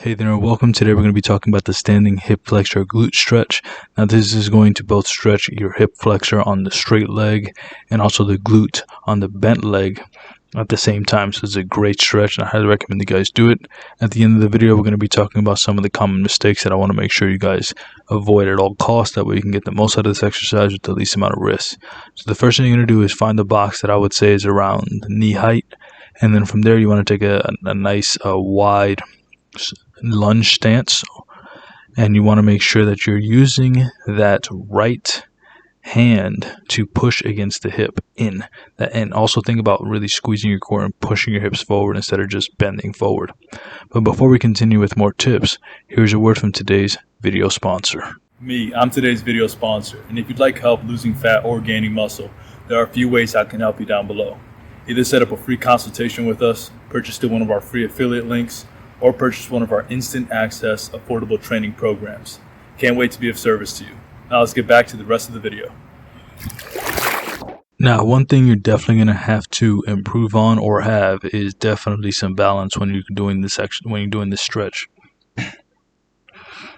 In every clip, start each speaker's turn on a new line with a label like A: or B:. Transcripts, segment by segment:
A: Hey there and welcome. Today we're going to be talking about the standing hip flexor glute stretch. Now this is going to both stretch your hip flexor on the straight leg and also the glute on the bent leg at the same time. So it's a great stretch and I highly recommend you guys do it. At the end of the video we're going to be talking about some of the common mistakes that I want to make sure you guys avoid at all costs. That way you can get the most out of this exercise with the least amount of risk. So the first thing you're going to do is find the box that I would say is around knee height, and then from there you want to take a nice wide lunge stance, and you want to make sure that you're using that right hand to push against the hip in that, and also think about really squeezing your core and pushing your hips forward instead of just bending forward. But before we continue with more tips, here's a word from today's video sponsor.
B: I'm today's video sponsor, and if you'd like help losing fat or gaining muscle, there are a few ways I can help you down below. Either set up a free consultation with us, purchase through one of our free affiliate links, or purchase one of our instant access affordable training programs. Can't wait to be of service to you. Now let's get back to the rest of the video.
A: Now, one thing you're definitely going to have to improve on or have is definitely some balance when you're doing this stretch.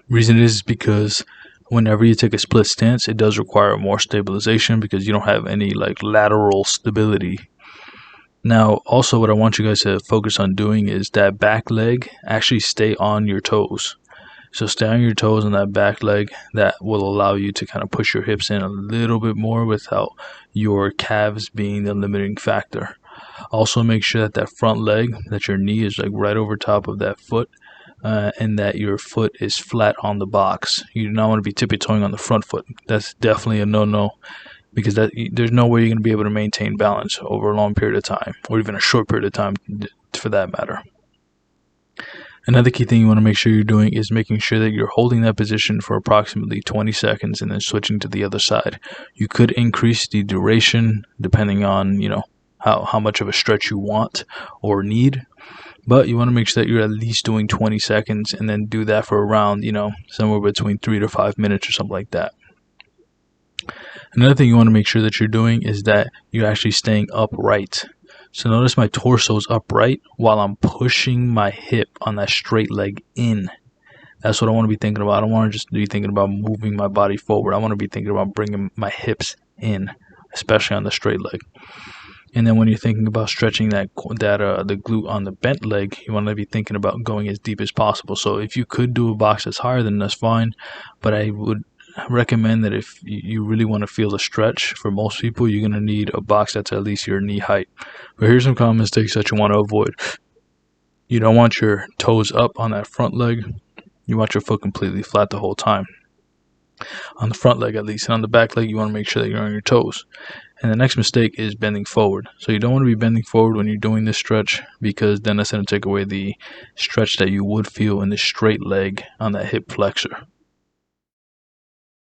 A: Reason is because whenever you take a split stance, it does require more stabilization because you don't have any lateral stability. Now, also what I want you guys to focus on doing is that back leg actually stay on your toes. So stay on your toes on that back leg. That will allow you to kind of push your hips in a little bit more without your calves being the limiting factor. Also make sure that front leg, that your knee is right over top of that foot, and that your foot is flat on the box. You do not want to be tippy-toeing on the front foot. That's definitely a no-no, because there's no way you're going to be able to maintain balance over a long period of time, or even a short period of time for that matter. Another key thing you want to make sure you're doing is making sure that you're holding that position for approximately 20 seconds and then switching to the other side. You could increase the duration depending on how much of a stretch you want or need, but you want to make sure that you're at least doing 20 seconds and then do that for around somewhere between 3 to 5 minutes or something like that. Another thing you want to make sure that you're doing is that you're actually staying upright. So notice my torso is upright while I'm pushing my hip on that straight leg in. That's what I want to be thinking about. I don't want to just be thinking about moving my body forward. I want to be thinking about bringing my hips in, especially on the straight leg. And then when you're thinking about stretching the glute on the bent leg, you want to be thinking about going as deep as possible. So if you could do a box that's higher, then that's fine. But I would recommend that if you really want to feel the stretch, for most people you're going to need a box that's at least your knee height. But here's some common mistakes that you want to avoid. You don't want your toes up on that front leg. You want your foot completely flat the whole time, on the front leg at least. And on the back leg you want to make sure that you're on your toes. And the next mistake is bending forward. So you don't want to be bending forward when you're doing this stretch, because then that's going to take away the stretch that you would feel in the straight leg on that hip flexor.